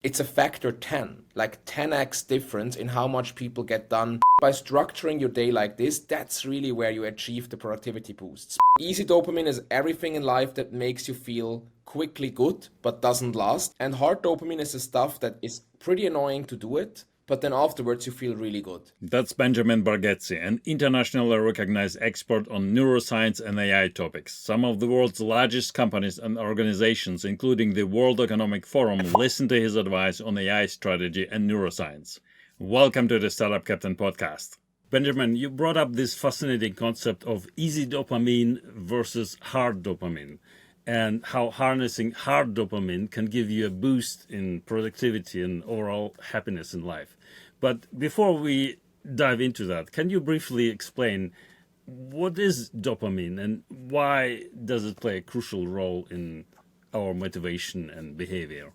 it's a factor 10, like 10x difference in how much people get done. By structuring your day like this, that's really where you achieve the productivity boosts. Easy dopamine is everything in life that makes you feel quickly good but doesn't last. And hard dopamine is the stuff that is pretty annoying to do it, but then afterwards you feel really good. That's Benjamin Bargetzi, an internationally recognized expert on neuroscience and AI topics. Some of the world's largest companies and organizations, including the World Economic Forum, listen to his advice on AI strategy and neuroscience. Welcome to the Startup Captain podcast. Benjamin, you brought up this fascinating concept of easy dopamine versus hard dopamine, and how harnessing hard dopamine can give you a boost in productivity and overall happiness in life. But before we dive into that, can you briefly explain what is dopamine and why does it play a crucial role in our motivation and behavior?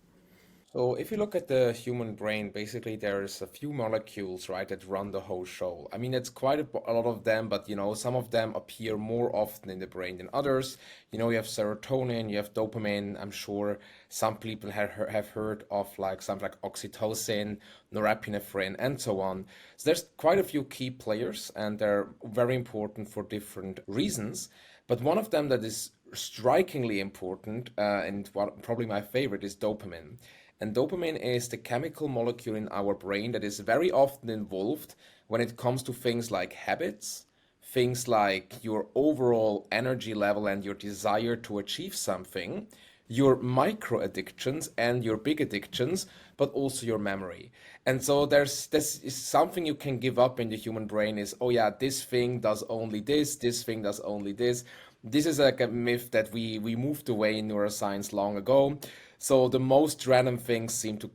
So if you look at the human brain, basically there's a few molecules, right, that run the whole show. I mean, it's quite a lot of them, but some of them appear more often in the brain than others. You have serotonin, you have dopamine. I'm sure some people have heard of like something like oxytocin, norepinephrine, and so on. So there's quite a few key players, and they're very important for different reasons. But one of them that is strikingly important, and what probably my favorite, is dopamine. And dopamine is the chemical molecule in our brain that is very often involved when it comes to things like habits, things like your overall energy level and your desire to achieve something, your micro addictions and your big addictions, but also your memory. And so there's this is something you can give up in the human brain is, oh yeah, this thing does only this thing does only this. This is like a myth that we moved away in neuroscience long ago. So the most random things seem to,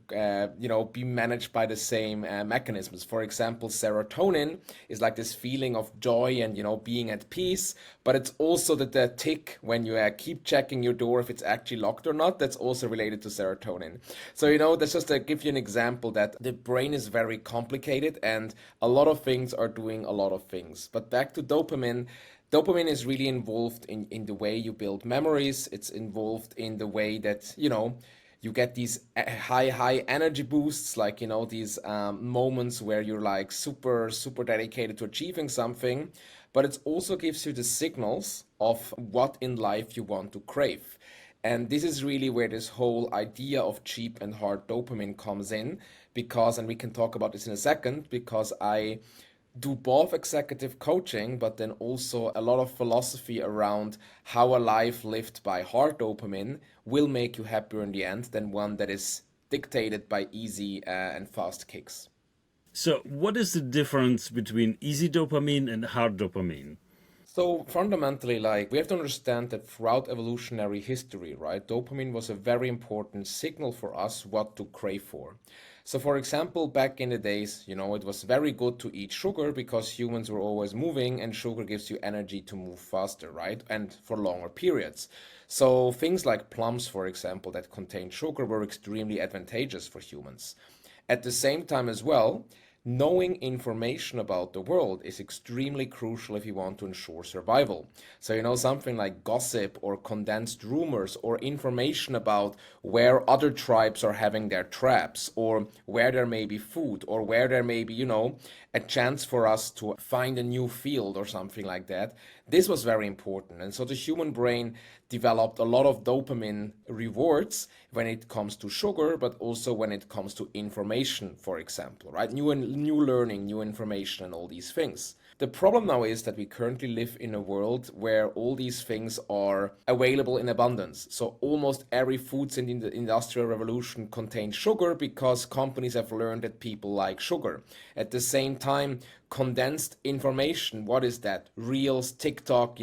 be managed by the same mechanisms. For example, serotonin is like this feeling of joy and being at peace. But it's also the tick when you keep checking your door if it's actually locked or not. That's also related to serotonin. So that's just to give you an example that the brain is very complicated and a lot of things are doing a lot of things. But back to dopamine. Dopamine is really involved in the way you build memories. It's involved in the way that, you get these high energy boosts, like, these moments where you're like super dedicated to achieving something. But it also gives you the signals of what in life you want to crave. And this is really where this whole idea of cheap and hard dopamine comes in, because, and we can talk about this in a second, because I do both executive coaching, but then also a lot of philosophy around how a life lived by hard dopamine will make you happier in the end than one that is dictated by easy and fast kicks. So, what is the difference between easy dopamine and hard dopamine? So fundamentally, like we have to understand that throughout evolutionary history, right, dopamine was a very important signal for us what to crave for. So for example, back in the days, it was very good to eat sugar because humans were always moving and sugar gives you energy to move faster, right? And for longer periods. So things like plums, for example, that contain sugar were extremely advantageous for humans. At the same time as well, knowing information about the world is extremely crucial if you want to ensure survival. So, something like gossip or condensed rumors or information about where other tribes are having their traps or where there may be food or where there may be, a chance for us to find a new field or something like that. This was very important. And so the human brain developed a lot of dopamine rewards when it comes to sugar, but also when it comes to information, for example, right? New learning, new information, and all these things. The problem now is that we currently live in a world where all these things are available in abundance. So almost every foods in the Industrial Revolution contained sugar because companies have learned that people like sugar. At the same time, condensed information, what is that? Reels, TikTok,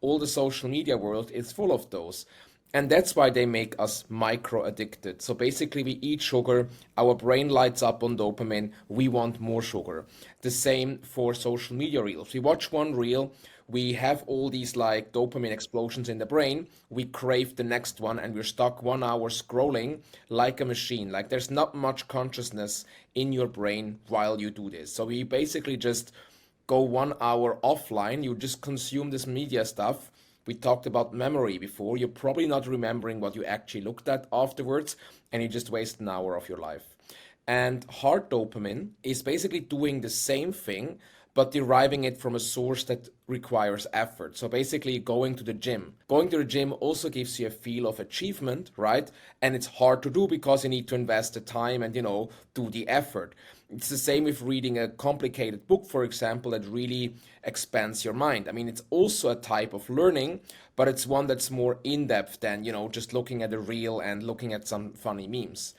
all the social media world is full of those. And that's why they make us micro addicted. So basically, we eat sugar, our brain lights up on dopamine, we want more sugar. The same for social media reels. We watch one reel, we have all these like dopamine explosions in the brain, we crave the next one, and we're stuck 1 hour scrolling like a machine. Like there's not much consciousness in your brain while you do this. So we basically just go 1 hour offline, you just consume this media stuff We talked about memory before. You're probably not remembering what you actually looked at afterwards, and you just waste an hour of your life. And hard dopamine is basically doing the same thing, but deriving it from a source that requires effort. So basically, going to the gym. Going to the gym also gives you a feel of achievement, right? And it's hard to do because you need to invest the time and, do the effort. It's the same with reading a complicated book, for example, that really expands your mind. I mean, it's also a type of learning, but it's one that's more in depth than, just looking at a reel and looking at some funny memes.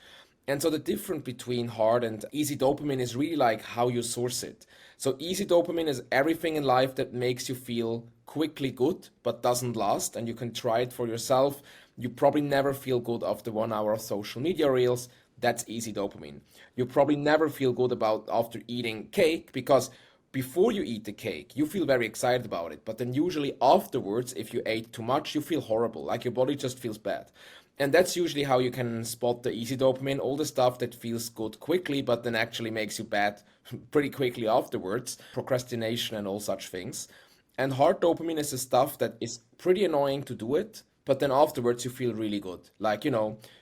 And so the difference between hard and easy dopamine is really like how you source it. So easy dopamine is everything in life that makes you feel quickly good but doesn't last, and you can try it for yourself. You probably never feel good after 1 hour of social media reels. That's easy dopamine. You probably never feel good about after eating cake because before you eat the cake, you feel very excited about it. But then usually afterwards, if you ate too much, you feel horrible, like your body just feels bad. And that's usually how you can spot the easy dopamine, all the stuff that feels good quickly, but then actually makes you bad pretty quickly afterwards, procrastination and all such things. And hard dopamine is the stuff that is pretty annoying to do it, but then afterwards you feel really good. Like,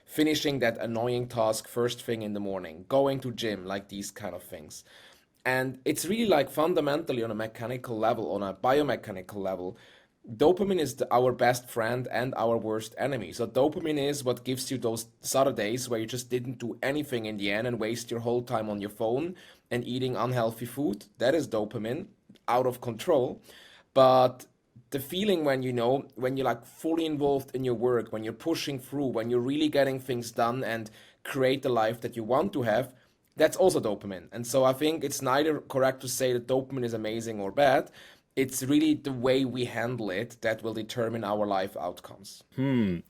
finishing that annoying task first thing in the morning, going to gym, like these kind of things. And it's really like fundamentally on a mechanical level, on a biomechanical level, dopamine is our best friend and our worst enemy. So dopamine is what gives you those Saturdays where you just didn't do anything in the end and waste your whole time on your phone and eating unhealthy food. That is dopamine, out of control. But the feeling when when you're like fully involved in your work, when you're pushing through, when you're really getting things done and create the life that you want to have, that's also dopamine. And so I think it's neither correct to say that dopamine is amazing or bad. It's really the way we handle it that will determine our life outcomes. And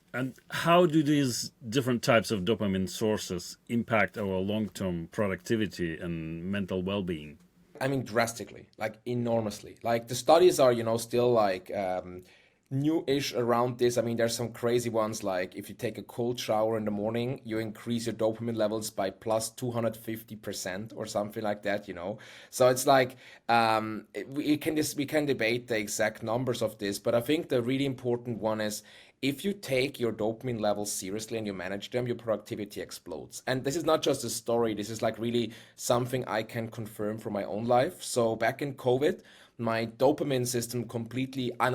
how do these different types of dopamine sources impact our long-term productivity and mental well-being? I mean, drastically, like enormously. Like the studies are, still like new-ish around this. I mean, there's some crazy ones like if you take a cold shower in the morning, you increase your dopamine levels by plus 250% or something like that. So it's like we can debate the exact numbers of this, but I think the really important one is if you take your dopamine levels seriously and you manage them, your productivity explodes. And this is not just a story, this is like really something I can confirm from my own life. So back in COVID, my dopamine system completely, I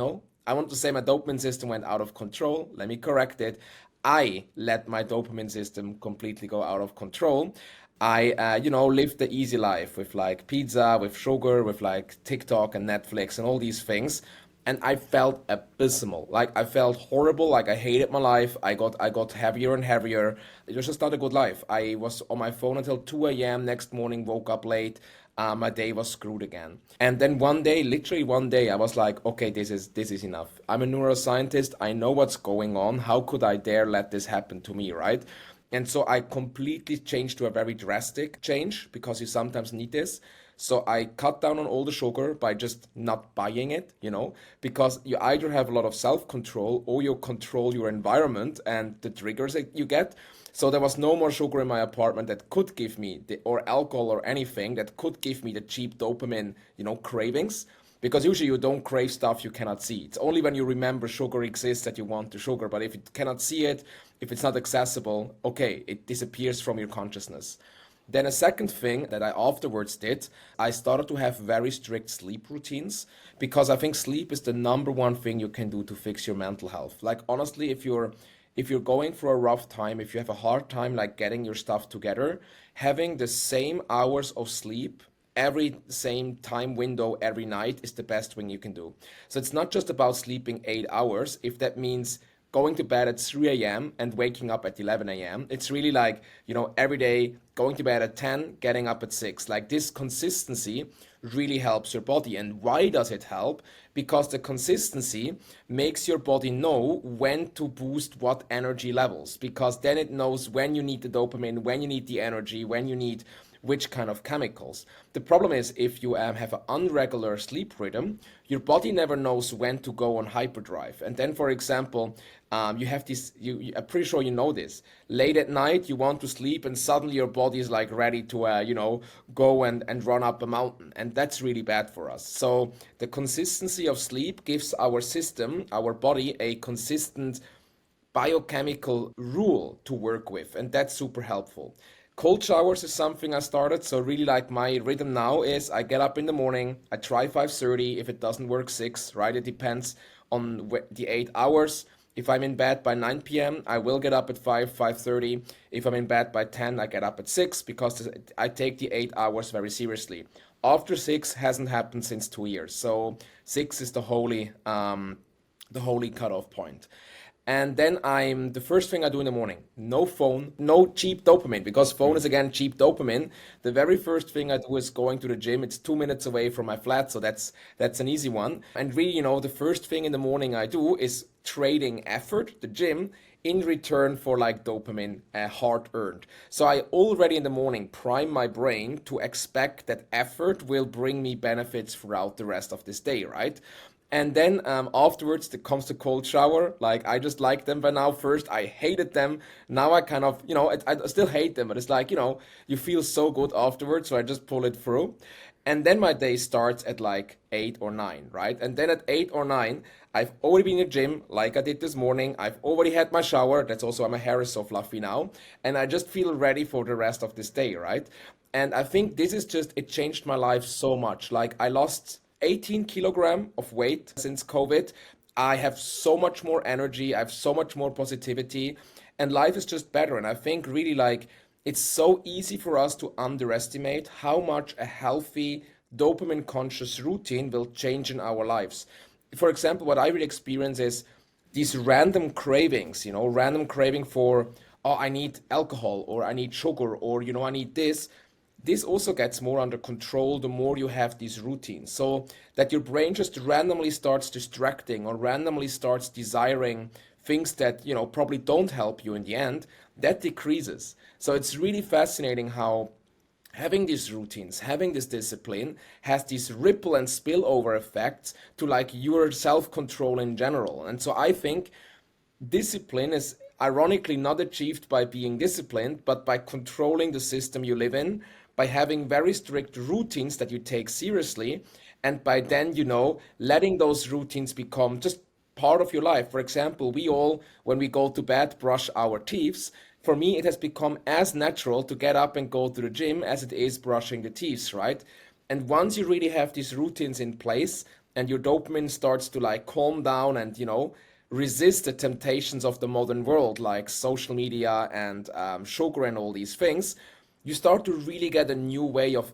want to say my dopamine system went out of control. Let me correct it. I let my dopamine system completely go out of control. I, lived the easy life with like pizza, with sugar, with like TikTok and Netflix and all these things, and I felt abysmal. Like I felt horrible. Like I hated my life. I got heavier and heavier. It was just not a good life. I was on my phone until 2 a.m. Next morning, woke up late. My day was screwed again. And then one day, literally one day, I was like, okay, this is enough. I'm a neuroscientist. I know what's going on. How could I dare let this happen to me, right? And so I completely changed to a very drastic change because you sometimes need this. So I cut down on all the sugar by just not buying it, because you either have a lot of self-control or you control your environment and the triggers that you get. So there was no more sugar in my apartment that could give me or alcohol or anything that could give me the cheap dopamine, cravings. Because usually you don't crave stuff you cannot see. It's only when you remember sugar exists that you want the sugar. But if you cannot see it, if it's not accessible, okay, it disappears from your consciousness. Then a second thing that I afterwards did, I started to have very strict sleep routines because I think sleep is the number one thing you can do to fix your mental health. Like honestly, if you're going through a rough time, if you have a hard time like getting your stuff together, having the same hours of sleep every same time window every night is the best thing you can do. So it's not just about sleeping 8 hours. If that means going to bed at 3 a.m. and waking up at 11 a.m., it's really like, every day going to bed at 10, getting up at 6. Like this consistency really helps your body. And why does it help? Because the consistency makes your body know when to boost what energy levels, because then it knows when you need the dopamine, when you need the energy, when you need which kind of chemicals. The problem is if you have an unregular sleep rhythm, your body never knows when to go on hyperdrive. And then, for example, you have this, I'm pretty sure you know this. Late at night, you want to sleep, and suddenly your body is like ready to, go and run up a mountain. And that's really bad for us. So the consistency of sleep gives our system, our body, a consistent biochemical rule to work with, and that's super helpful. Cold showers is something I started, so really like my rhythm now is I get up in the morning, I try 5:30, if it doesn't work 6, right? It depends on the 8 hours. If I'm in bed by 9 p.m., I will get up at 5:30. If I'm in bed by 10, I get up at 6 because I take the 8 hours very seriously. After 6 hasn't happened since 2 years, so 6 is the holy cutoff point. And then the first thing I do in the morning, no phone, no cheap dopamine, because phone is again cheap dopamine. The very first thing I do is going to the gym. It's 2 minutes away from my flat, so that's an easy one. And really, the first thing in the morning I do is trading effort, the gym, in return for like dopamine, hard earned. So I already in the morning prime my brain to expect that effort will bring me benefits throughout the rest of this day, right? And then afterwards, there comes the cold shower. Like, I just like them by now. First, I hated them. Now I kind of, I still hate them, but it's like, you feel so good afterwards. So I just pull it through. And then my day starts at like 8 or 9, right? And then at 8 or 9, I've already been in the gym like I did this morning. I've already had my shower. That's also why my hair is so fluffy now. And I just feel ready for the rest of this day, right? And I think this is just, it changed my life so much. Like, I lost 18 kilogram of weight since COVID. I have so much more energy. I have so much more positivity, and life is just better. And I think really like it's so easy for us to underestimate how much a healthy dopamine conscious routine will change in our lives. For example, what I really experience is these random cravings, random craving for, oh, I need alcohol, or I need sugar, or, I need this. This also gets more under control the more you have these routines. So that your brain just randomly starts distracting or randomly starts desiring things that, probably don't help you in the end, that decreases. So it's really fascinating how having these routines, having this discipline has these ripple and spillover effects to like your self-control in general. And so I think discipline is ironically not achieved by being disciplined, but by controlling the system you live in, by having very strict routines that you take seriously, and by then, letting those routines become just part of your life. For example, we all, when we go to bed, brush our teeth. For me, it has become as natural to get up and go to the gym as it is brushing the teeth, right? And once you really have these routines in place and your dopamine starts to like calm down and, resist the temptations of the modern world, like social media and sugar and all these things, you start to really get a new way of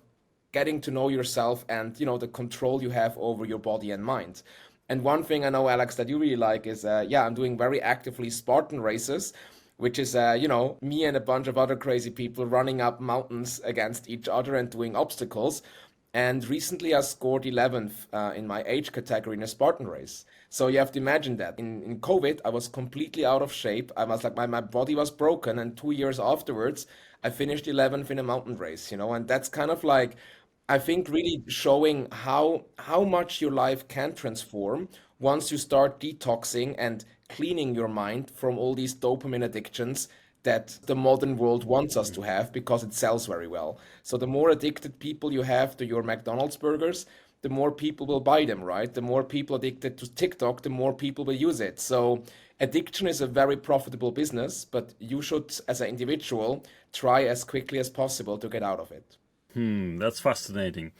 getting to know yourself and, the control you have over your body and mind. And one thing I know, Alex, that you really like is, I'm doing very actively Spartan races, which is, me and a bunch of other crazy people running up mountains against each other and doing obstacles. And recently I scored 11th in my age category in a Spartan race. So you have to imagine that. In COVID, I was completely out of shape. I was like, my body was broken. And 2 years afterwards, I finished 11th in a mountain race, and that's kind of like, I think really showing how much your life can transform once you start detoxing and cleaning your mind from all these dopamine addictions that the modern world wants us to have because it sells very well. So the more addicted people you have to your McDonald's burgers, the more people will buy them, right? The more people addicted to TikTok, the more people will use it. So addiction is a very profitable business, but you should, as an individual, try as quickly as possible to get out of it. That's fascinating.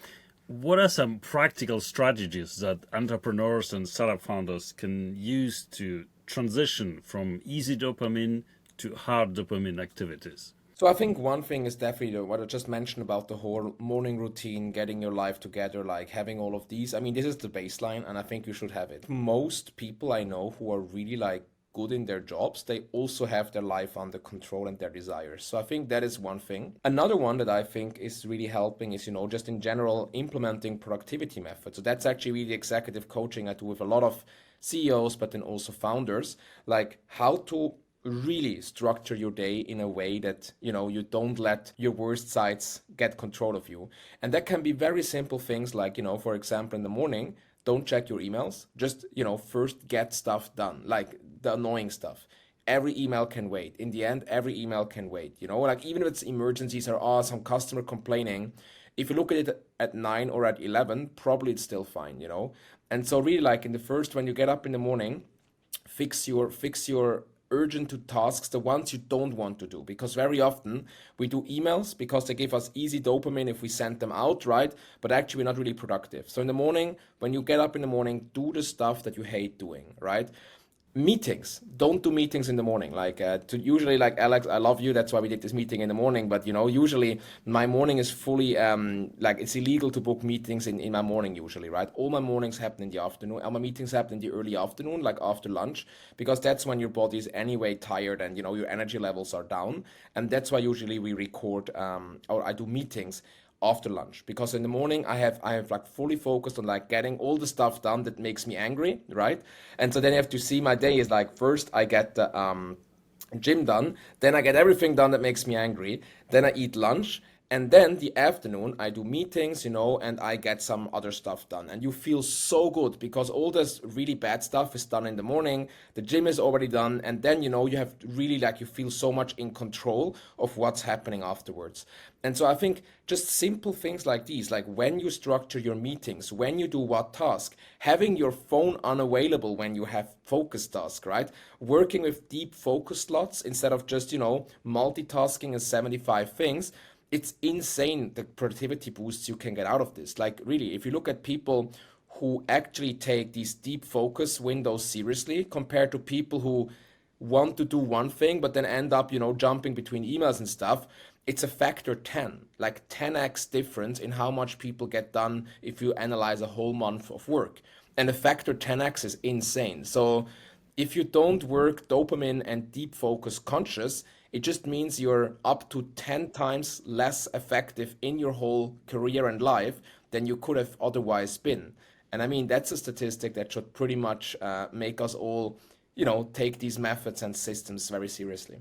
What are some practical strategies that entrepreneurs and startup founders can use to transition from easy dopamine to hard dopamine activities? So I think one thing is definitely what I just mentioned about the whole morning routine, getting your life together, like having all of these. I mean, this is the baseline, and I think you should have it. Most people I know who are really like good in their jobs, they also have their life under control and their desires. So I think that is one thing. Another one that I think is really helping is, just in general, implementing productivity methods. So that's actually really executive coaching I do with a lot of CEOs, but then also founders, like how to really structure your day in a way that, you don't let your worst sides get control of you. And that can be very simple things like, for example, in the morning, don't check your emails. Just, first get stuff done, like the annoying stuff. Every email can wait. In the end, every email can wait. Like even if it's emergencies or some customer complaining, if you look at it at 9 or at 11, probably it's still fine. And so really like in the first, when you get up in the morning, fix your urgent to tasks, the ones you don't want to do, because very often we do emails because they give us easy dopamine if we send them out, right? But actually we're not really productive. So in the morning, when you get up in the morning, do the stuff that you hate doing, right? Meetings, don't do meetings in the morning, like to usually, like, Alex, I love you, that's why we did this meeting in the morning, but usually my morning is fully like it's illegal to book meetings in my morning usually, right? All my mornings happen in the afternoon. All my meetings happen in the early afternoon, like after lunch, because that's when your body is anyway tired and your energy levels are down. And that's why usually we record or I do meetings after lunch, because in the morning I have like fully focused on like getting all the stuff done that makes me angry, right? And so then you have to see my day is like, first I get the gym done, then I get everything done that makes me angry, then I eat lunch, and then the afternoon I do meetings, and I get some other stuff done. And you feel so good because all this really bad stuff is done in the morning, the gym is already done, and then you have really, like, you feel so much in control of what's happening afterwards. And so I think just simple things like these, like when you structure your meetings, when you do what task, having your phone unavailable when you have focus task, right? Working with deep focus slots instead of just, multitasking and 75 things. It's insane the productivity boosts you can get out of this. Like really, if you look at people who actually take these deep focus windows seriously compared to people who want to do one thing but then end up, jumping between emails and stuff, it's a factor 10, like 10x difference in how much people get done if you analyze a whole month of work. And a factor 10x is insane. So if you don't work dopamine and deep focus conscious, it just means you're up to 10 times less effective in your whole career and life than you could have otherwise been. And I mean, that's a statistic that should pretty much make us all, take these methods and systems very seriously.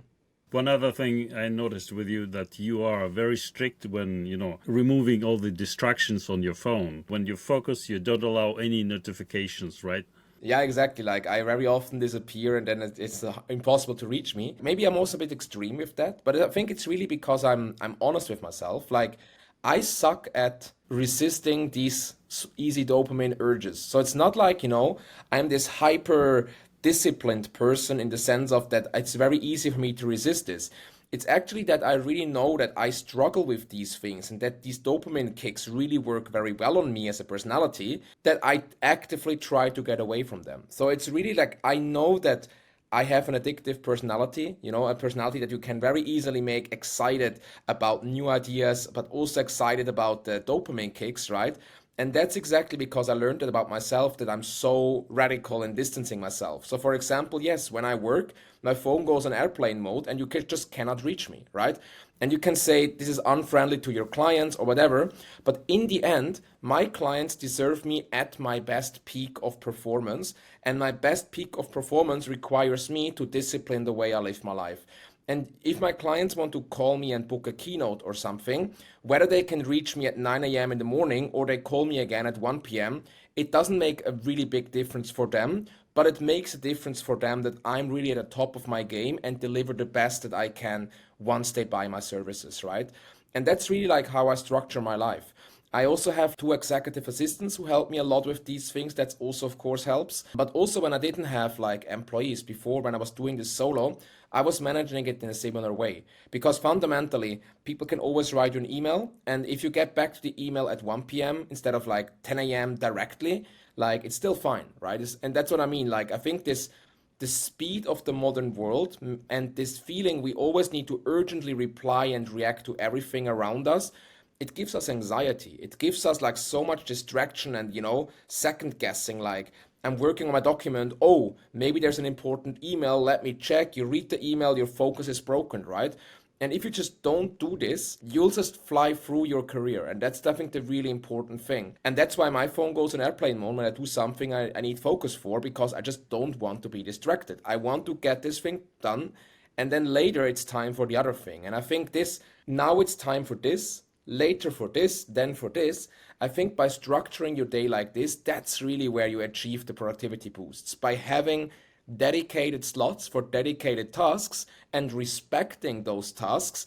One other thing I noticed with you, that you are very strict when, removing all the distractions on your phone. When you focus, you don't allow any notifications, right? Yeah, exactly. Like I very often disappear and then it's impossible to reach me. Maybe I'm also a bit extreme with that, but I think it's really because I'm honest with myself. Like I suck at resisting these easy dopamine urges. So it's not like, I'm this hyper disciplined person in the sense of that it's very easy for me to resist this. It's actually that I really know that I struggle with these things and that these dopamine kicks really work very well on me as a personality, that I actively try to get away from them. So it's really like I know that I have an addictive personality, a personality that you can very easily make excited about new ideas, but also excited about the dopamine kicks, right? And that's exactly because I learned that about myself, that I'm so radical in distancing myself. So for example, yes, when I work, my phone goes on airplane mode and you just cannot reach me, right? And you can say this is unfriendly to your clients or whatever, but in the end, my clients deserve me at my best peak of performance, and my best peak of performance requires me to discipline the way I live my life. And if my clients want to call me and book a keynote or something, whether they can reach me at 9 a.m. in the morning or they call me again at 1 p.m., it doesn't make a really big difference for them, but it makes a difference for them that I'm really at the top of my game and deliver the best that I can once they buy my services, right? And that's really like how I structure my life. I also have two executive assistants who help me a lot with these things. That's also, of course, helps. But also when I didn't have like employees before, when I was doing this solo, I was managing it in a similar way. Because fundamentally, people can always write you an email. And if you get back to the email at 1 p.m. instead of like 10 a.m. directly, like it's still fine, right? And that's what I mean. Like I think the speed of the modern world and this feeling we always need to urgently reply and react to everything around us, it gives us anxiety. It gives us like so much distraction and, second guessing, like I'm working on my document. Oh, maybe there's an important email. Let me check. You read the email, your focus is broken, right? And if you just don't do this, you'll just fly through your career. And that's, I think, the really important thing. And that's why my phone goes on airplane mode when I do something I need focus for, because I just don't want to be distracted. I want to get this thing done and then later it's time for the other thing. And I think this, now it's time for this, later for this, then for this. I think by structuring your day like this, that's really where you achieve the productivity boosts, by having dedicated slots for dedicated tasks and respecting those tasks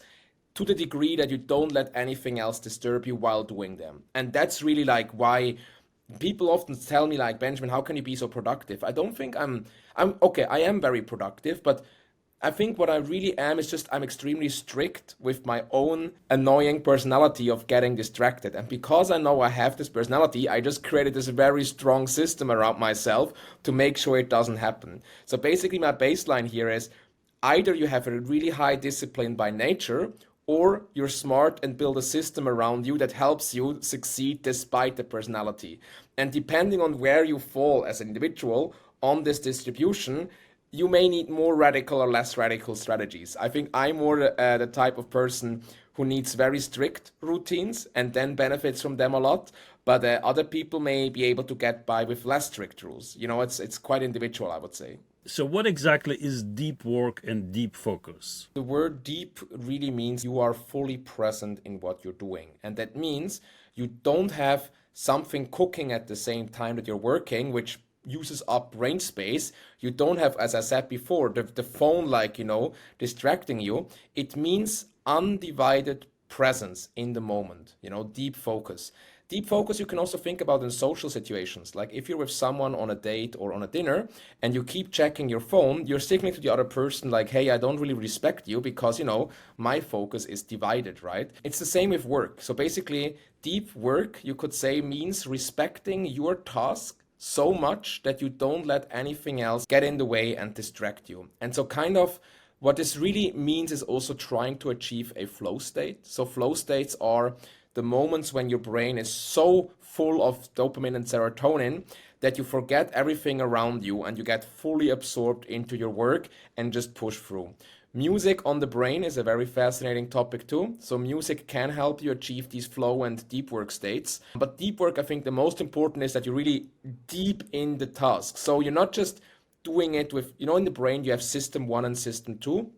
to the degree that you don't let anything else disturb you while doing them. And that's really like why people often tell me like, Benjamin, how can you be so productive? I don't think I'm okay, I am very productive, but I think what I really am is just I'm extremely strict with my own annoying personality of getting distracted. And because I know I have this personality, I just created this very strong system around myself to make sure it doesn't happen. So basically my baseline here is either you have a really high discipline by nature, or you're smart and build a system around you that helps you succeed despite the personality. And depending on where you fall as an individual on this distribution, you may need more radical or less radical strategies. I think I'm more the type of person who needs very strict routines and then benefits from them a lot. But other people may be able to get by with less strict rules. You know, it's quite individual, I would say. So, what exactly is deep work and deep focus? The word deep really means you are fully present in what you're doing. And that means you don't have something cooking at the same time that you're working, which uses up brain space. You don't have, as I said before, the phone like, distracting you. It means undivided presence in the moment, deep focus. Deep focus you can also think about in social situations. Like if you're with someone on a date or on a dinner and you keep checking your phone, you're signaling to the other person like, hey, I don't really respect you because, my focus is divided, right? It's the same with work. So basically, deep work, you could say, means respecting your task so much that you don't let anything else get in the way and distract you. And so kind of what this really means is also trying to achieve a flow state. So flow states are the moments when your brain is so full of dopamine and serotonin that you forget everything around you and you get fully absorbed into your work and just push through. Music on the brain is a very fascinating topic too. So music can help you achieve these flow and deep work states. But deep work, I think the most important is that you're really deep in the task. So you're not just doing it with, in the brain you have system 1 and system 2.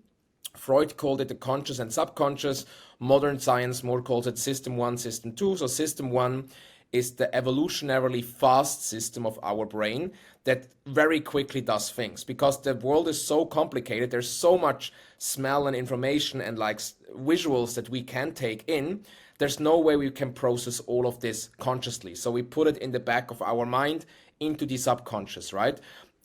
Freud called it the conscious and subconscious. Modern science more calls it system 1, system 2. So system 1 is the evolutionarily fast system of our brain that very quickly does things because the world is so complicated. There's so much smell and information and like visuals that we can take in. There's no way we can process all of this consciously. So we put it in the back of our mind into the subconscious, right?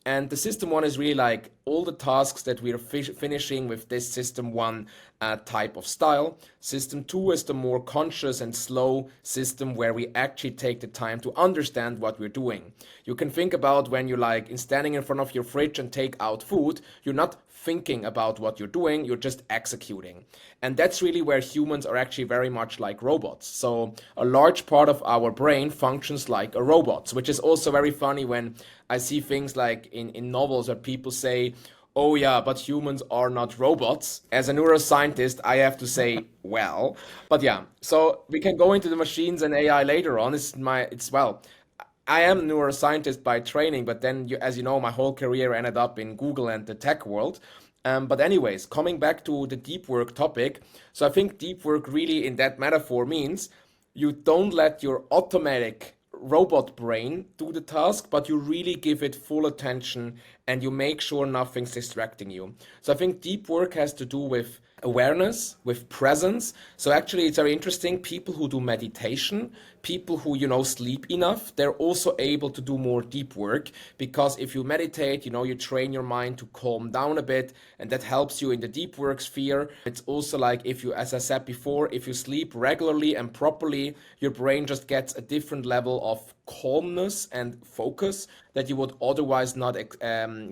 And the system 1 is really like all the tasks that we are finishing with this system 1 type of style. System 2 is the more conscious and slow system where we actually take the time to understand what we're doing. You can think about when you're like standing in front of your fridge and take out food, you're not thinking about what you're doing, you're just executing. And that's really where humans are actually very much like robots. So a large part of our brain functions like a robot, which is also very funny when I see things like in novels where people say, oh yeah, but humans are not robots. As a neuroscientist, I have to say, well, but yeah, so we can go into the machines and AI later on. I am a neuroscientist by training, but then, as you know, my whole career ended up in Google and the tech world. But anyways, coming back to the deep work topic. So I think deep work really in that metaphor means you don't let your automatic robot brain do the task, but you really give it full attention and you make sure nothing's distracting you. So I think deep work has to do with awareness, with presence. So actually it's very interesting. People who do meditation, people who, sleep enough, they're also able to do more deep work because if you meditate, you train your mind to calm down a bit and that helps you in the deep work sphere. It's also like if you, as I said before, if you sleep regularly and properly, your brain just gets a different level of calmness and focus that you would otherwise not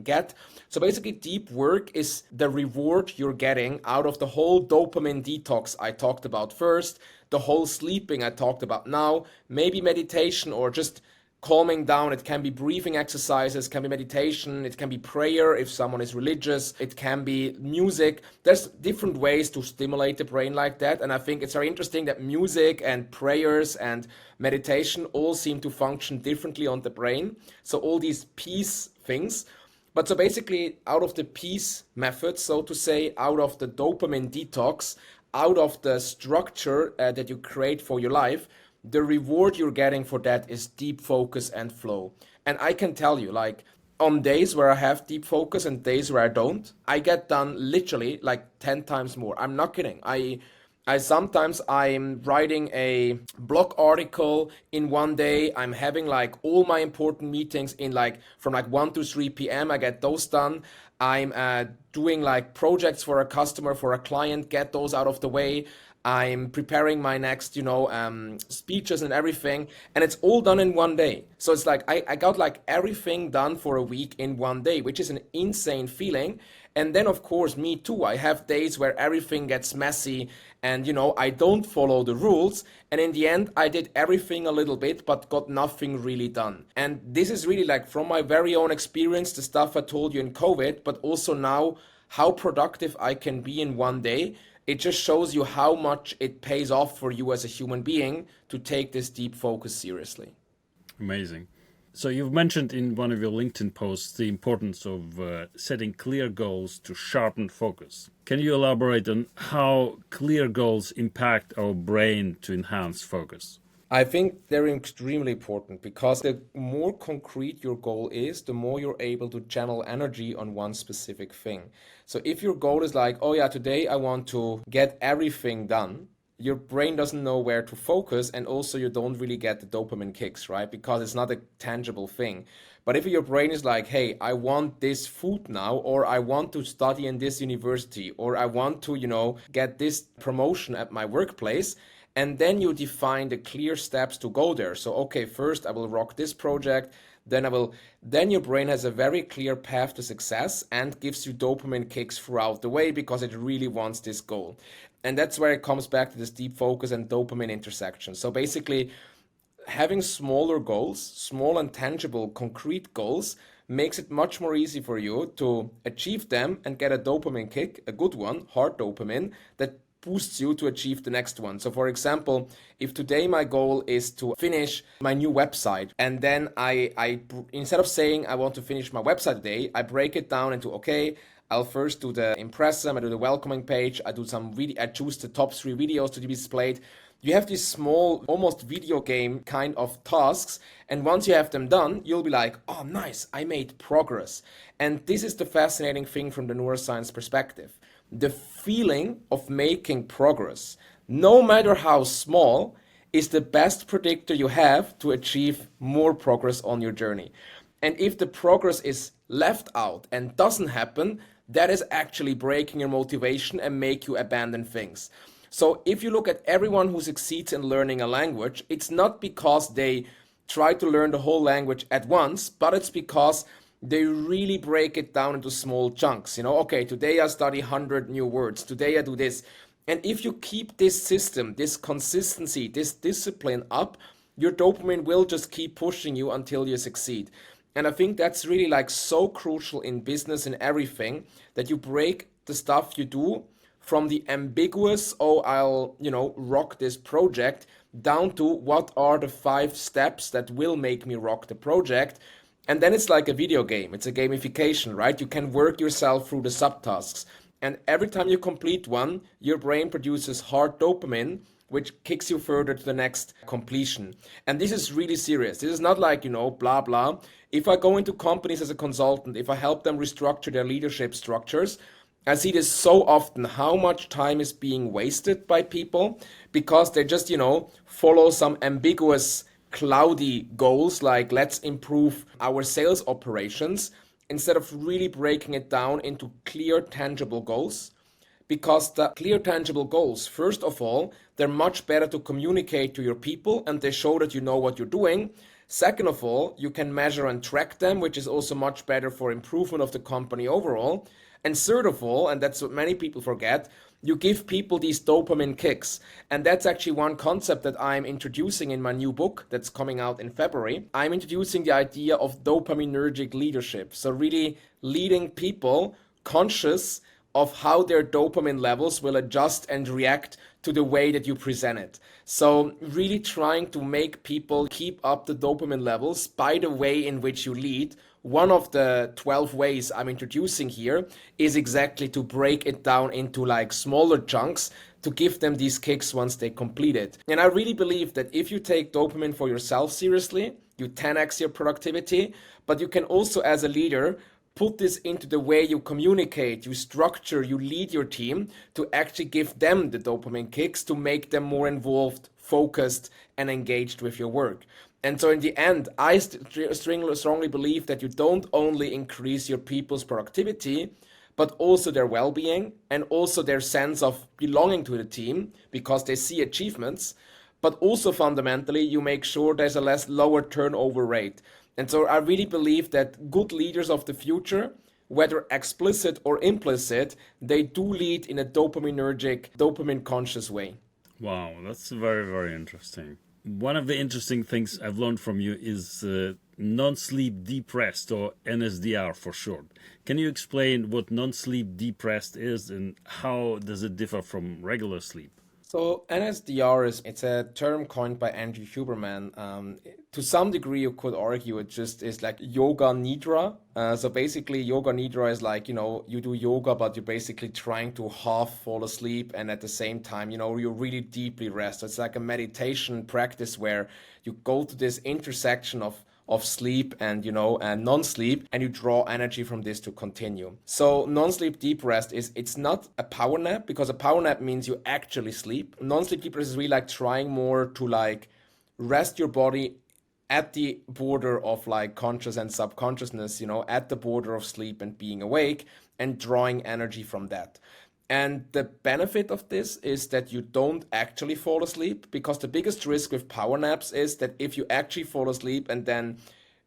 get. So basically deep work is the reward you're getting out of the whole dopamine detox I talked about first, the whole sleeping I talked about now, maybe meditation or just calming down. It can be breathing exercises, can be meditation, it can be prayer if someone is religious, it can be music. There's different ways to stimulate the brain like that. And I think it's very interesting that music and prayers and meditation all seem to function differently on the brain. So all these peace things. But so basically, out of the peace method, so to say, out of the dopamine detox, out of the structure that you create for your life, the reward you're getting for that is deep focus and flow. And I can tell you, like, on days where I have deep focus and days where I don't, I get done literally like 10 times more. I'm not kidding. I sometimes I'm writing a blog article in one day. I'm having like all my important meetings in like from like 1 to 3 p.m. I get those done. I'm doing like projects for a customer, for a client, get those out of the way. I'm preparing my next, speeches and everything, and it's all done in one day. So it's like I got like everything done for a week in one day, which is an insane feeling. And then, of course, me too. I have days where everything gets messy and, I don't follow the rules. And in the end, I did everything a little bit, but got nothing really done. And this is really like from my very own experience, the stuff I told you in COVID, but also now how productive I can be in one day. It just shows you how much it pays off for you as a human being to take this deep focus seriously. Amazing. So you've mentioned in one of your LinkedIn posts the importance of setting clear goals to sharpen focus. Can you elaborate on how clear goals impact our brain to enhance focus? I think they're extremely important because the more concrete your goal is, the more you're able to channel energy on one specific thing. So if your goal is like, oh yeah, today I want to get everything done, your brain doesn't know where to focus, and also you don't really get the dopamine kicks, right? Because it's not a tangible thing. But if your brain is like, hey, I want this food now, or I want to study in this university, or I want to, get this promotion at my workplace, and then you define the clear steps to go there. So, okay, first I will rock this project, then your brain has a very clear path to success and gives you dopamine kicks throughout the way because it really wants this goal. And that's where it comes back to this deep focus and dopamine intersection. So basically, having smaller goals, small and tangible, concrete goals, makes it much more easy for you to achieve them and get a dopamine kick, a good one, hard dopamine, that boosts you to achieve the next one. So for example, if today my goal is to finish my new website, and then I instead of saying I want to finish my website today, I break it down into, okay, I'll first do the impressum, I do the welcoming page, I choose the top 3 videos to be displayed. You have these small, almost video game kind of tasks, and once you have them done, you'll be like, oh nice, I made progress. And this is the fascinating thing from the neuroscience perspective. The feeling of making progress, no matter how small, is the best predictor you have to achieve more progress on your journey. And if the progress is left out and doesn't happen, that is actually breaking your motivation and make you abandon things. So if you look at everyone who succeeds in learning a language, it's not because they try to learn the whole language at once, but it's because they really break it down into small chunks. Okay, today I study 100 new words. Today I do this. And if you keep this system, this consistency, this discipline up, your dopamine will just keep pushing you until you succeed. And I think that's really like so crucial in business and everything, that you break the stuff you do from the ambiguous, oh, I'll, rock this project, down to what are the 5 steps that will make me rock the project. And then it's like a video game. It's a gamification, right? You can work yourself through the subtasks. And every time you complete one, your brain produces hard dopamine, which kicks you further to the next completion. And this is really serious. This is not like, blah, blah. If I go into companies as a consultant, if I help them restructure their leadership structures, I see this so often, how much time is being wasted by people because they just, follow some ambiguous cloudy goals like let's improve our sales operations instead of really breaking it down into clear, tangible goals. Because the clear, tangible goals, first of all, they're much better to communicate to your people and they show that you know what you're doing. Second of all, you can measure and track them, which is also much better for improvement of the company overall. And third of all, and that's what many people forget, you give people these dopamine kicks. And that's actually one concept that I'm introducing in my new book that's coming out in February. I'm introducing the idea of dopaminergic leadership. So really leading people conscious of how their dopamine levels will adjust and react to the way that you present it. So really trying to make people keep up the dopamine levels by the way in which you lead. One of the 12 ways I'm introducing here is exactly to break it down into like smaller chunks to give them these kicks once they complete it. And I really believe that if you take dopamine for yourself seriously, you 10x your productivity, but you can also as a leader put this into the way you communicate, you structure, you lead your team to actually give them the dopamine kicks to make them more involved, focused, and engaged with your work. And so in the end, I strongly believe that you don't only increase your people's productivity, but also their well-being and also their sense of belonging to the team because they see achievements, but also fundamentally you make sure there's a lower turnover rate. And so I really believe that good leaders of the future, whether explicit or implicit, they do lead in a dopaminergic, dopamine conscious way. Wow, that's very, very interesting. One of the interesting things I've learned from you is non-sleep depressed, or NSDR for short. Can you explain what non-sleep depressed is and how does it differ from regular sleep? So NSDR it's a term coined by Andrew Huberman. To some degree, you could argue it just is like yoga nidra. So basically, yoga nidra is like, you do yoga, but you're basically trying to half fall asleep. And at the same time, you're really deeply rest. It's like a meditation practice where you go to this intersection of sleep and and non-sleep, and you draw energy from this to continue. So non-sleep deep rest it's not a power nap, because a power nap means you actually sleep. Non-sleep deep rest is really like trying more to like rest your body at the border of like conscious and subconsciousness, at the border of sleep and being awake, and drawing energy from that. And the benefit of this is that you don't actually fall asleep, because the biggest risk with power naps is that if you actually fall asleep and then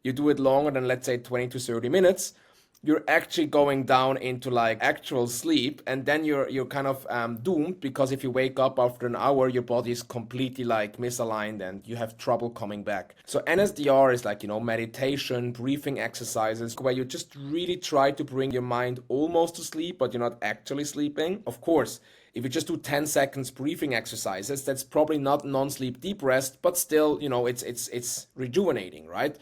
you do it longer than, let's say, 20 to 30 minutes, you're actually going down into like actual sleep, and then you're kind of doomed, because if you wake up after an hour, your body is completely like misaligned and you have trouble coming back. So NSDR is like, meditation, breathing exercises where you just really try to bring your mind almost to sleep, but you're not actually sleeping. Of course, if you just do 10 seconds breathing exercises, that's probably not non-sleep deep rest, but still, it's rejuvenating, right?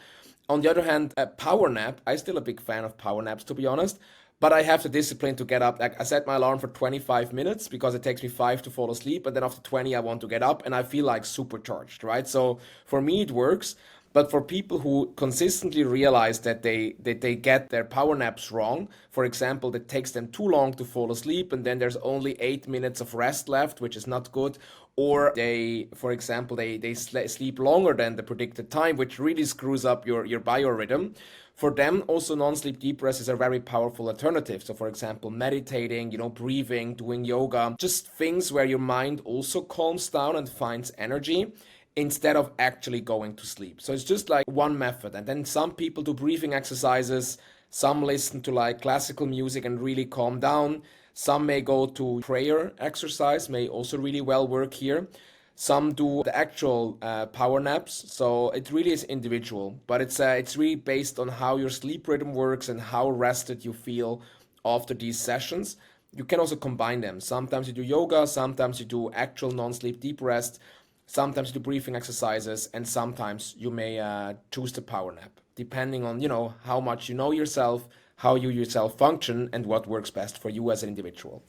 On the other hand, a power nap, I'm still a big fan of power naps, to be honest, but I have the discipline to get up. Like, I set my alarm for 25 minutes because it takes me 5 to fall asleep, and then after 20, I want to get up and I feel like supercharged, right? So for me, it works. But for people who consistently realize that they get their power naps wrong, for example, that takes them too long to fall asleep and then there's only 8 minutes of rest left, which is not good, or they, for example, they sleep longer than the predicted time, which really screws up your biorhythm. For them, also non-sleep deep rest is a very powerful alternative. So for example, meditating, breathing, doing yoga, just things where your mind also calms down and finds energy instead of actually going to sleep. So it's just like one method. And then some people do breathing exercises, some listen to like classical music and really calm down. Some may go to prayer exercise, may also really well work here. Some do the actual power naps. So it really is individual, but it's really based on how your sleep rhythm works and how rested you feel after these sessions. You can also combine them. Sometimes you do yoga, sometimes you do actual non-sleep deep rest. Sometimes you do breathing exercises, and sometimes you may choose the power nap, depending on, how much you know yourself, how you yourself function, and what works best for you as an individual.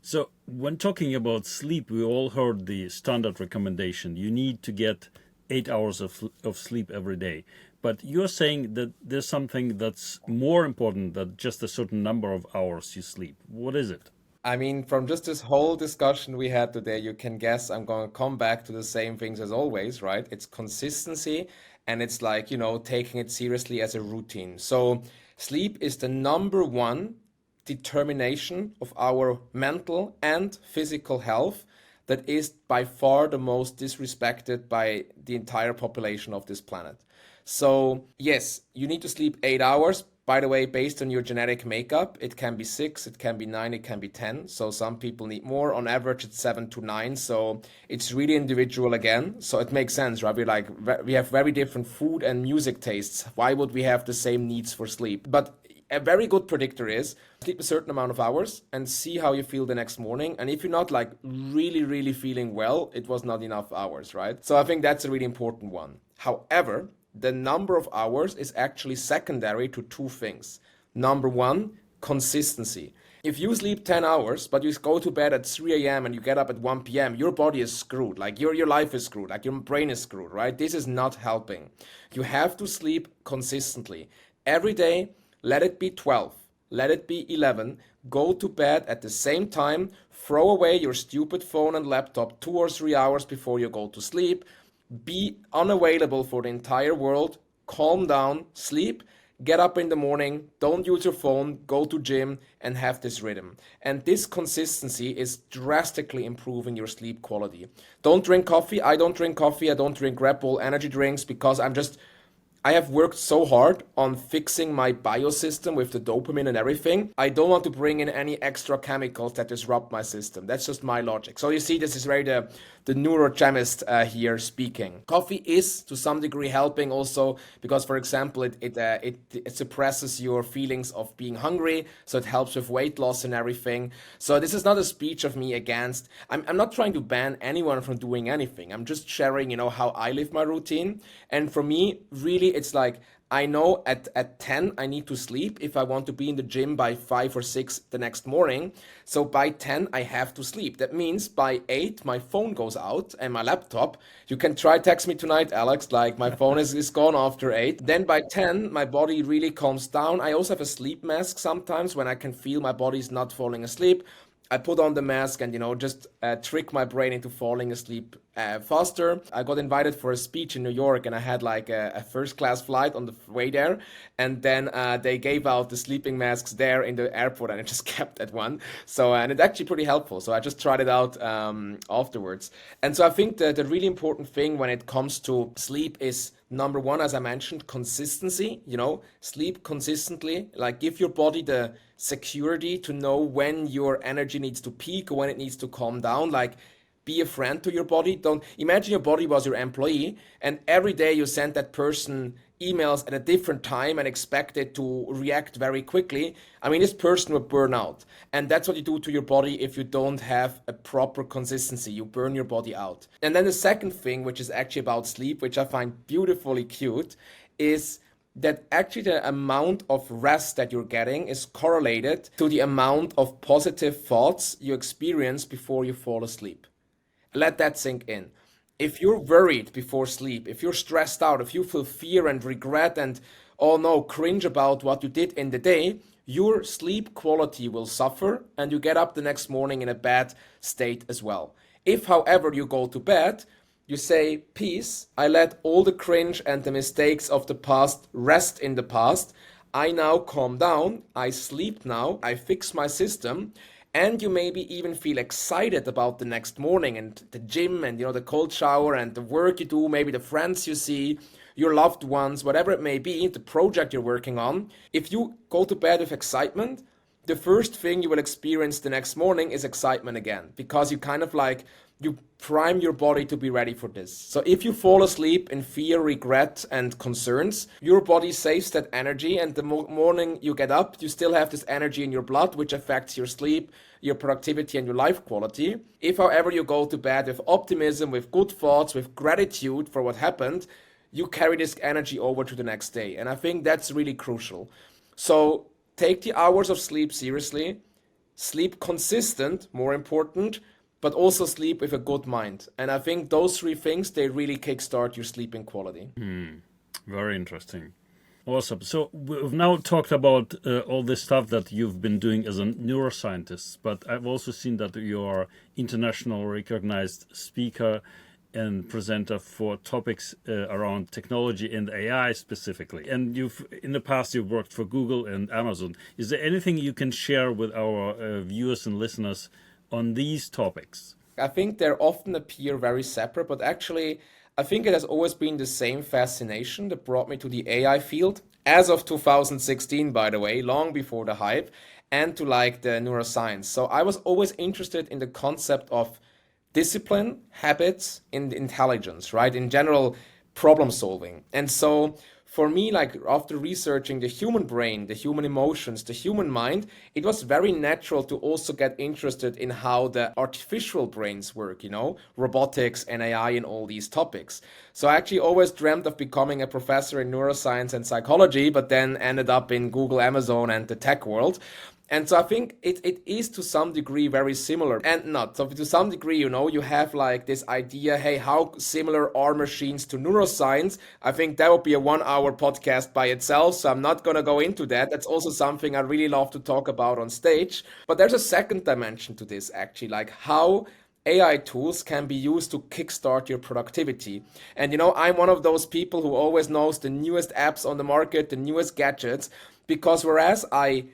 So when talking about sleep, we all heard the standard recommendation. You need to get 8 hours of sleep every day. But you're saying that there's something that's more important than just a certain number of hours you sleep. What is it? I mean, from just this whole discussion we had today, you can guess I'm going to come back to the same things as always, right? It's consistency, and it's like, taking it seriously as a routine. So sleep is the number one determination of our mental and physical health that is by far the most disrespected by the entire population of this planet. So yes, you need to sleep 8 hours. By the way, based on your genetic makeup, it can be 6, it can be 9, it can be 10. So some people need more. On average, it's 7 to 9. So it's really individual again. So it makes sense, right? We have very different food and music tastes. Why would we have the same needs for sleep? But a very good predictor is sleep a certain amount of hours and see how you feel the next morning. And if you're not like really, really feeling well, it was not enough hours, right? So I think that's a really important one. However, the number of hours is actually secondary to two things. Number one, consistency. If you sleep 10 hours, but you go to bed at 3 a.m. and you get up at 1 p.m., your body is screwed. Like your life is screwed. Like your brain is screwed, right? This is not helping. You have to sleep consistently. Every day, let it be 12, let it be 11. Go to bed at the same time. Throw away your stupid phone and laptop 2 or 3 hours before you go to sleep. Be unavailable for the entire world. Calm down, sleep. Get up in the morning, don't use your phone, go to gym and have this rhythm. And this consistency is drastically improving your sleep quality. Don't drink coffee. I don't drink coffee. I don't drink Red Bull energy drinks because I have worked so hard on fixing my biosystem with the dopamine and everything. I don't want to bring in any extra chemicals that disrupt my system. That's just my logic. So you see, this is very the neurochemist here speaking. Coffee is to some degree helping also because, for example, it suppresses your feelings of being hungry, so it helps with weight loss and everything. So this is not a speech of me against. I'm not trying to ban anyone from doing anything. I'm just sharing, how I live my routine. And for me, really, it's like I know at 10 I need to sleep if I want to be in the gym by 5 or 6 the next morning. So by 10 I have to sleep. That means by 8 my phone goes out and my laptop. You can try text me tonight, Alex, like my phone is gone after 8. Then by 10 my body really calms down. I also have a sleep mask sometimes when I can feel my body's not falling asleep. I put on the mask and, just trick my brain into falling asleep faster. I got invited for a speech in New York and I had like a first class flight on the way there. And then they gave out the sleeping masks there in the airport and I just kept that one. So, and it's actually pretty helpful. So I just tried it out afterwards. And so I think the really important thing when it comes to sleep is number one, as I mentioned, consistency, sleep consistently, like give your body the security to know when your energy needs to peak or when it needs to calm down. Like be a friend to your body. Don't imagine your body was your employee and every day you send that person emails at a different time and expect it to react very quickly. I mean, this person will burn out. And that's what you do to your body if you don't have a proper consistency. You burn your body out. And then the second thing, which is actually about sleep, which I find beautifully cute, is that actually the amount of rest that you're getting is correlated to the amount of positive thoughts you experience before you fall asleep. Let that sink in. If you're worried before sleep, if you're stressed out, if you feel fear and regret and, oh no, cringe about what you did in the day, your sleep quality will suffer and you get up the next morning in a bad state as well. If, however, you go to bed, you say, peace, I let all the cringe and the mistakes of the past rest in the past. I now calm down, I sleep now, I fix my system. And you maybe even feel excited about the next morning and the gym and, the cold shower and the work you do, maybe the friends you see, your loved ones, whatever it may be, the project you're working on. If you go to bed with excitement, the first thing you will experience the next morning is excitement again, because you kind of like, you prime your body to be ready for this. So if you fall asleep in fear, regret, and concerns, your body saves that energy, and the morning you get up, you still have this energy in your blood, which affects your sleep, your productivity, and your life quality. If, however, you go to bed with optimism, with good thoughts, with gratitude for what happened, you carry this energy over to the next day. And I think that's really crucial. So take the hours of sleep seriously, sleep consistent, more important, but also sleep with a good mind. And I think those three things, they really kickstart your sleeping quality. Very interesting. Awesome. So we've now talked about all this stuff that you've been doing as a neuroscientist, but I've also seen that you are international recognized speaker and presenter for topics around technology and AI specifically. And in the past, you've worked for Google and Amazon. Is there anything you can share with our viewers and listeners on these topics? I think they often appear very separate, but actually, I think it has always been the same fascination that brought me to the AI field, as of 2016, by the way, long before the hype, and to like the neuroscience. So I was always interested in the concept of discipline, habits, and intelligence, right? In general, problem solving. And so for me, like after researching the human brain, the human emotions, the human mind, it was very natural to also get interested in how the artificial brains work, robotics and AI and all these topics. So I actually always dreamt of becoming a professor in neuroscience and psychology, but then ended up in Google, Amazon, and the tech world. And so I think it is to some degree very similar and not. So to some degree, you have like this idea, hey, how similar are machines to neuroscience? I think that would be a 1 hour podcast by itself. So I'm not going to go into that. That's also something I really love to talk about on stage. But there's a second dimension to this actually, like how AI tools can be used to kickstart your productivity. And I'm one of those people who always knows the newest apps on the market, the newest gadgets, because whereas I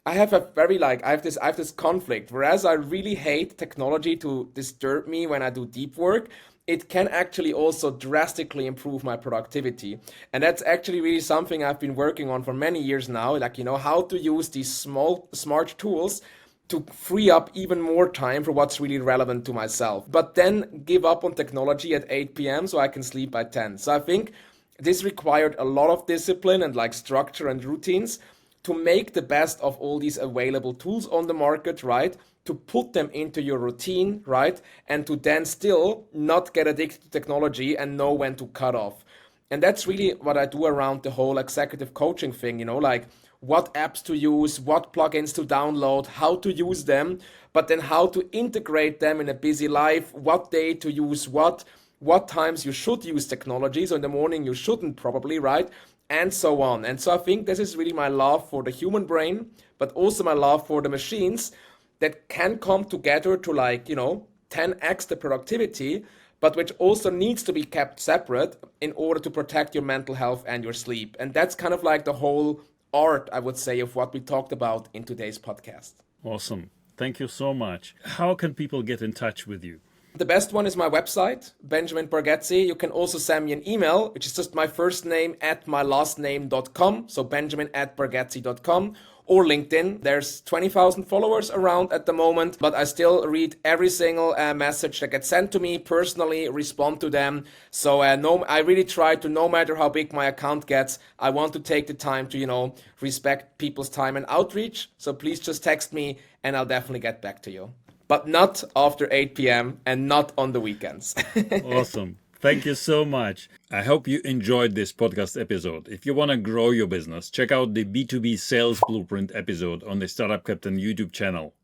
have a very I have this conflict. Whereas I really hate technology to disturb me when I do deep work, it can actually also drastically improve my productivity. And that's actually really something I've been working on for many years now, how to use these small smart tools to free up even more time for what's really relevant to myself. But then give up on technology at 8 p.m. so I can sleep by 10. So I think this required a lot of discipline and structure and routines to make the best of all these available tools on the market, right? To put them into your routine, right? And to then still not get addicted to technology and know when to cut off. And that's really what I do around the whole executive coaching thing, what apps to use, what plugins to download, how to use them, but then how to integrate them in a busy life, what day to use what times you should use technology. So in the morning you shouldn't probably, right? And so on. And so I think this is really my love for the human brain, but also my love for the machines that can come together to 10x the productivity, but which also needs to be kept separate in order to protect your mental health and your sleep. And that's kind of like the whole art, I would say, of what we talked about in today's podcast. Awesome. Thank you so much. How can people get in touch with you? The best one is my website, Benjamin Bargetzi. You can also send me an email, which is just my first name at my last name.com. So benjamin@bargetzi.com, or LinkedIn. There's 20,000 followers around at the moment, but I still read every single message that gets sent to me personally, respond to them. So I really try to, no matter how big my account gets, I want to take the time to, respect people's time and outreach. So please just text me and I'll definitely get back to you. But not after 8 p.m. and not on the weekends. Awesome. Thank you so much. I hope you enjoyed this podcast episode. If you want to grow your business, check out the B2B Sales Blueprint episode on the Startup Captain YouTube channel.